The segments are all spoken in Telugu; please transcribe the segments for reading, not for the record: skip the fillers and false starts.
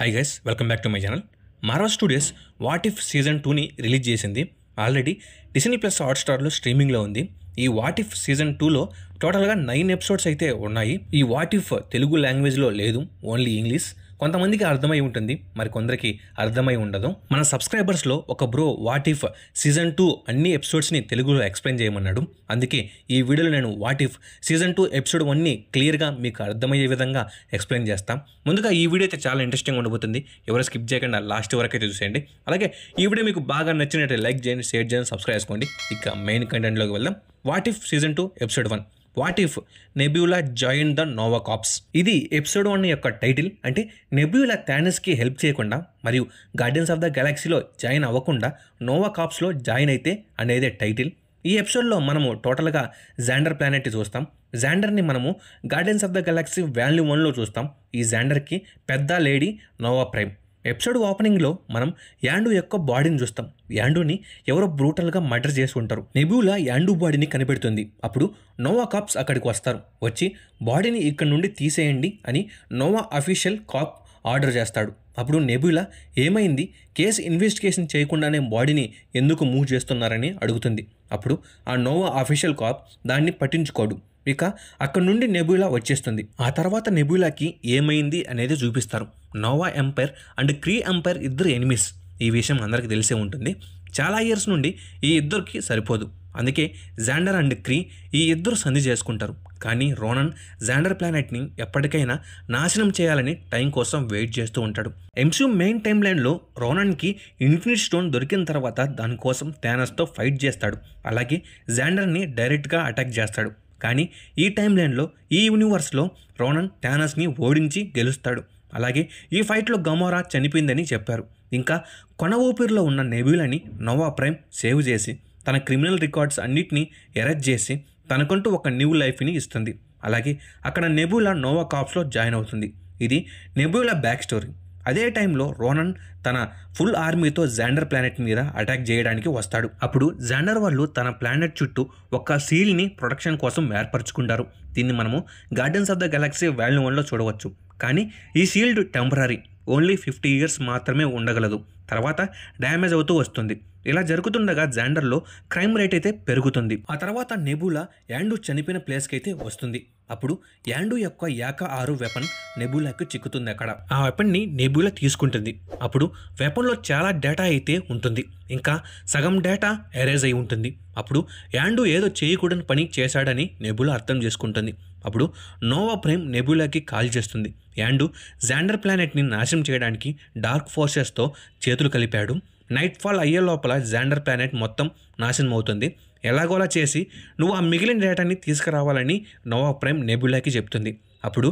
Hi guys, welcome back to my channel. Marvel studios what if season 2ని రిలీజ్ చేసింది. ఆల్రెడీ డిస్నీ ప్లస్ హాట్స్టార్లో స్ట్రీమింగ్లో ఉంది. ఈ వాట్ ఇఫ్ సీజన్ 2లో టోటల్గా 9 ఎపిసోడ్స్ అయితే ఉన్నాయి. ఈ వాట్ ఇఫ్ తెలుగు లాంగ్వేజ్లో లేదు, ఓన్లీ ఇంగ్లీష్. కొంతమందికి అర్థమై ఉంటుంది, మరి కొందరికి అర్థమై ఉండదు. మన సబ్స్క్రైబర్స్లో ఒక బ్రో వాట్ ఇఫ్ సీజన్ 2 అన్ని ఎపిసోడ్స్ని తెలుగులో ఎక్స్ప్లెయిన్ చేయమన్నాడు. అందుకే ఈ వీడియోలో నేను వాట్ ఇఫ్ సీజన్ 2 ఎపిసోడ్ 1ని క్లియర్గా మీకు అర్థమయ్యే విధంగా ఎక్స్ప్లెయిన్ చేస్తాం. ముందుగా ఈ వీడియో అయితే చాలా ఇంట్రెస్టింగ్ ఉండబోతుంది. ఎవరు స్కిప్ చేయకుండా లాస్ట్ వరకు అయితే చూసేయండి. అలాగే ఈ వీడియో మీకు బాగా నచ్చినట్టు లైక్ చేయండి, షేర్ చేయండి, సబ్స్క్రైబ్ చేసుకోండి. ఇక మెయిన్ కంటెంట్లోకి వెళ్దాం. What if season 2 episode 1 what if nebula join the nova corps. ఇది ఎపిసోడ్ 1 యొక్క టైటిల్. అంటే నెబ్యులా థానోస్కి హెల్ప్ చేయకుండా మరియు గార్డియన్స్ ఆఫ్ ద గెలాక్సీలో జాయిన్ అవ్వకుండా నోవా కార్ప్స్లో జాయిన్ అయితే అనేదే టైటిల్. ఈ ఎపిసోడ్లో మనము టోటల్గా జాండర్ ప్లానెట్ చూస్తాం. జాండర్ని మనము Guardians of the Galaxy volume 1లో చూస్తాం. ఈ జాండర్కి పెద్ద లేడీ నోవా ప్రైమ్. ఎపిసోడ్ ఓపెనింగ్లో మనం యాండు యొక్క బాడీని చూస్తాం. యాండుని ఎవరో బ్రూటల్గా మర్డర్ చేసి ఉంటారు. నెబ్యులా యాండు బాడీని కనిపెడుతుంది. అప్పుడు నోవా కాప్స్ అక్కడికి వస్తారు. వచ్చి బాడీని ఇక్కడ నుండి తీసేయండి అని నోవా అఫీషియల్ కాప్ ఆర్డర్ చేస్తాడు. అప్పుడు నెబ్యులా ఏమైంది, కేసు ఇన్వెస్టిగేషన్ చేయకుండానే బాడీని ఎందుకు మూవ్ చేస్తున్నారని అడుగుతుంది. అప్పుడు ఆ నోవా అఫీషియల్ కాప్ దాన్ని పట్టించుకోడు. ఇక అక్కడ నుండి నెబ్యులా వచ్చేస్తుంది. ఆ తర్వాత నెబ్యులాకి ఏమైంది అనేది చూపిస్తారు. నోవా ఎంపైర్ అండ్ క్రీ ఎంపైర్ ఇద్దరు ఎనిమీస్. ఈ విషయం అందరికీ తెలిసే ఉంటుంది. చాలా ఇయర్స్ నుండి ఈ ఇద్దరికి సరిపోదు. అందుకే జాండర్ అండ్ క్రీ ఈ ఇద్దరు సంధి చేసుకుంటారు. కానీ రోనన్ జాండర్ ప్లానెట్ని ఎప్పటికైనా నాశనం చేయాలని టైం కోసం వెయిట్ చేస్తూ ఉంటాడు. ఎంసీయూ మెయిన్ టైమ్ లైన్లో రోనన్కి ఇన్ఫినిటీ స్టోన్ దొరికిన తర్వాత దానికోసం థానోస్తో ఫైట్ చేస్తాడు. అలాగే జాండర్ని డైరెక్ట్గా అటాక్ చేస్తాడు. కానీ ఈ టైం లైన్లో ఈ యూనివర్స్లో రోనన్ థానోస్ని ఓడించి గెలుస్తాడు. అలాగే ఈ ఫైట్లో గమోరా చనిపోయిందని చెప్పారు. ఇంకా కొన ఊపిరిలో ఉన్న నెబ్యులాని నోవా ప్రైమ్ సేవ్ చేసి తన క్రిమినల్ రికార్డ్స్ అన్నిటినీ ఎరేజ్ చేసి తనకంటూ ఒక న్యూ లైఫ్ని ఇస్తుంది. అలాగే అక్కడ నెబ్యులా నోవా కార్ప్స్లో జాయిన్ అవుతుంది. ఇది నెబ్యులా బ్యాక్ స్టోరీ. అదే టైంలో రోనన్ తన ఫుల్ ఆర్మీతో జాండర్ ప్లానెట్ మీద అటాక్ చేయడానికి వస్తాడు. అప్పుడు జాండర్ వాళ్ళు తన ప్లానెట్ చుట్టూ ఒక సీల్ని ప్రొటెక్షన్ కోసం ఏర్పరచుకుంటారు. దీన్ని మనము Guardians of the Galaxy volume 1లో చూడవచ్చు. కానీ ఈ షీల్డ్ టెంపరీ, ఓన్లీ 50 years మాత్రమే ఉండగలదు. తర్వాత డ్యామేజ్ అవుతూ వస్తుంది. ఇలా జరుగుతుండగా జాండర్లో క్రైమ్ రేట్ అయితే పెరుగుతుంది. ఆ తర్వాత నెబ్యులా యాండు చనిపోయిన ప్లేస్కి అయితే వస్తుంది. అప్పుడు యాండు యొక్క యాక 6 వెపన్ నెబ్యులాకి చిక్కుతుంది. అక్కడ ఆ వెపన్ని నెబ్యులా తీసుకుంటుంది. అప్పుడు వెపన్లో చాలా డేటా అయితే ఉంటుంది. ఇంకా సగం డేటా ఎరేజ్ అయి ఉంటుంది. అప్పుడు యాండు ఏదో చేయకూడని పని చేశాడని నెబ్యులా అర్థం చేసుకుంటుంది. అప్పుడు నోవా ప్రైమ్ నెబ్యులాకి కాల్ చేస్తుంది. యాండు జాండర్ ప్లానెట్ని నాశనం చేయడానికి డార్క్ ఫోర్సెస్తో చేతులు కలిపాడు. నైట్ ఫాల్ అయ్యే లోపల జాండర్ ప్లానెట్ మొత్తం నాశనం అవుతుంది. ఎలాగోలా చేసి నువ్వు ఆ మిగిలిన డేటాని తీసుకురావాలని నోవా ప్రైమ్ నెబ్యులాకి చెప్తుంది. అప్పుడు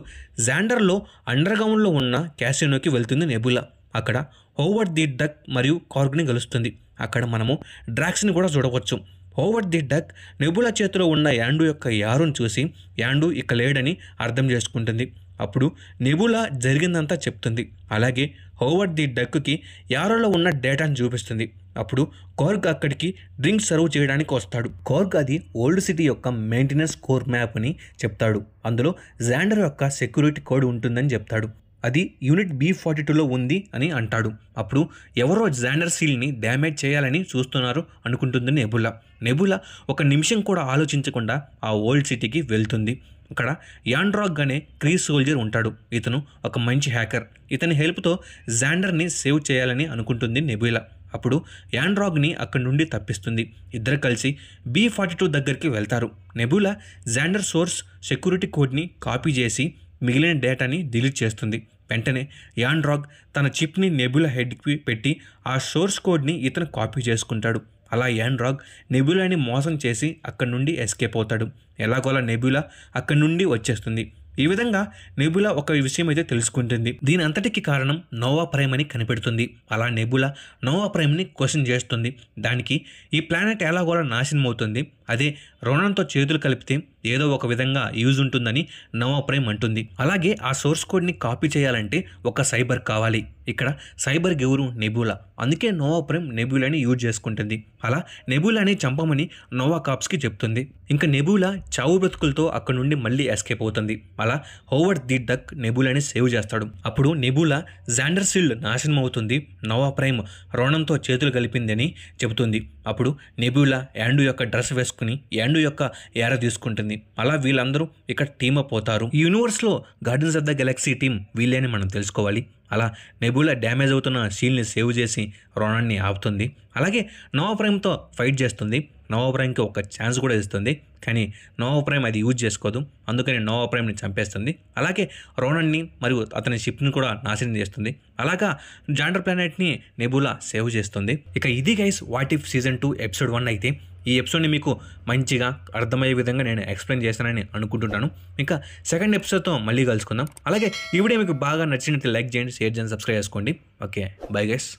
జాండర్లో అండర్గ్రౌండ్లో ఉన్న క్యాసినోకి వెళ్తుంది నెబ్యులా. అక్కడ హోవర్డ్ ది డక్ మరియు కార్గ్ని కలుస్తుంది. అక్కడ మనము డ్రాక్స్ని కూడా చూడవచ్చు. హోవర్డ్ ది డక్ నెబ్యులా చేతిలో ఉన్న యాండు యొక్క యారును చూసి యాండు ఇక లేడని అర్థం చేసుకుంటుంది. అప్పుడు నెబ్యులా జరిగిందంతా చెప్తుంది. అలాగే హోవర్డ్ ది డక్కి యారోలో ఉన్న డేటాను చూపిస్తుంది. అప్పుడు కార్గ్ అక్కడికి డ్రింక్ సర్వ్ చేయడానికి వస్తాడు. కార్గ్ అది ఓల్డ్ సిటీ యొక్క మెయింటెనెన్స్ కోర్ మ్యాప్ అని చెప్తాడు. అందులో జాండర్ యొక్క సెక్యూరిటీ కోడ్ ఉంటుందని చెప్తాడు. అది యూనిట్ B42లో ఉంది అని అంటాడు. అప్పుడు ఎవరో జాండర్ సీల్ని డ్యామేజ్ చేయాలని చూస్తున్నారు అనుకుంటుంది నెబ్యులా. నెబ్యులా ఒక నిమిషం కూడా ఆలోచించకుండా ఆ ఓల్డ్ సిటీకి వెళ్తుంది. అక్కడ యాండ్రాగ్ అనే క్రీ సోల్జర్ ఉంటాడు. ఇతను ఒక మంచి హ్యాకర్. ఇతని హెల్ప్తో జాండర్ని సేవ్ చేయాలని అనుకుంటుంది నెబ్యులా. అప్పుడు యాండ్రాగ్ని అక్కడి నుండి తప్పిస్తుంది. ఇద్దరు కలిసి B42 దగ్గరికి వెళ్తారు. నెబ్యులా జాండర్ సోర్స్ సెక్యూరిటీ కోడ్ని కాపీ చేసి మిగిలిన డేటాని డిలీట్ చేస్తుంది. వెంటనే యాండ్రాగ్ తన చిప్ని నెబ్యులా హెడ్కి పెట్టి ఆ సోర్స్ కోడ్ని ఇతను కాపీ చేసుకుంటాడు. అలా యాండ్రాగ్ నెబ్యులాని మోసం చేసి అక్కడి నుండి ఎస్కేప్ అవుతాడు. ఎలాగోలా నెబ్యులా అక్కడి నుండి వచ్చేస్తుంది. ఈ విధంగా నెబ్యులా ఒక విషయం అయితే తెలుసుకుంటుంది. దీని అంతటికి కారణం నోవా ప్రైమ్ అని కనిపెడుతుంది. అలా నెబ్యులా నోవా ప్రైమ్ని క్వశ్చన్ చేస్తుంది. దానికి ఈ ప్లానెట్ ఎలాగోలా నాశనం అవుతుంది, అదే రోనన్తో చేతులు కలిపితే ఏదో ఒక విధంగా యూజ్ ఉంటుందని నోవా ప్రైమ్ అంటుంది. అలాగే ఆ సోర్స్ కోడ్ని కాపీ చేయాలంటే ఒక సైబర్ కావాలి. ఇక్కడ సైబర్ ఎవరు? నెబ్యులా. అందుకే నోవా ప్రైమ్ నెబ్యులాని యూజ్ చేసుకుంటుంది. అలా నెబ్యులాని చంపమని నోవా కార్ప్స్కి చెప్తుంది. ఇంకా నెబ్యులా చావు బ్రతుకులతో అక్కడ నుండి మళ్ళీ ఎస్కేప్ అవుతుంది. అలా హోవర్డ్ ది డక్ నెబులాని సేవ్ చేస్తాడు. అప్పుడు నెబులా జాండర్ షీల్డ్ నాశనం అవుతుంది, నోవా ప్రైమ్ రోణంతో చేతులు కలిపిందని చెబుతుంది. అప్పుడు నెబులా యాండు యొక్క డ్రెస్ వేసుకుని యాండు యొక్క ఏర తీసుకుంటుంది. అలా వీళ్ళందరూ ఇక్కడ టీమప్ అవుతారు. ఈ యూనివర్స్లో Guardians of the Galaxy team వీళ్ళే అని మనం తెలుసుకోవాలి. అలా నెబులా డ్యామేజ్ అవుతున్న షీల్డ్ని సేవ్ చేసి రోనాన్ని ఆపుతుంది. అలాగే నోవా ప్రైమ్తో ఫైట్ చేస్తుంది. నోవా ప్రైమ్కి ఒక ఛాన్స్ కూడా ఇస్తుంది, కానీ నోవా ప్రైమ్ అది యూజ్ చేసుకోదు. అందుకని నోవా ప్రైమ్ని చంపేస్తుంది. అలాగే రోనాన్ని మరియు అతని షిప్ని కూడా నాశనం చేస్తుంది. అలాగా జాండర్ ప్లానెట్ని నెబులా సేవ్ చేస్తుంది. ఇక ఇది guys what if season 2 episode 1 అయితే. ఈ ఎపిసోడ్ని మీకు మంచిగా అర్థమయ్యే విధంగా నేను ఎక్స్ప్లెయిన్ చేస్తానని అనుకుంటున్నాను. ఇంకా సెకండ్ ఎపిసోడ్తో మళ్ళీ కలుసుకుందాం. అలాగే ఈ వీడియో మీకు బాగా నచ్చినట్టు లైక్ చేయండి, షేర్ చేయండి, సబ్స్క్రైబ్ చేసుకోండి. Okay, bye guys.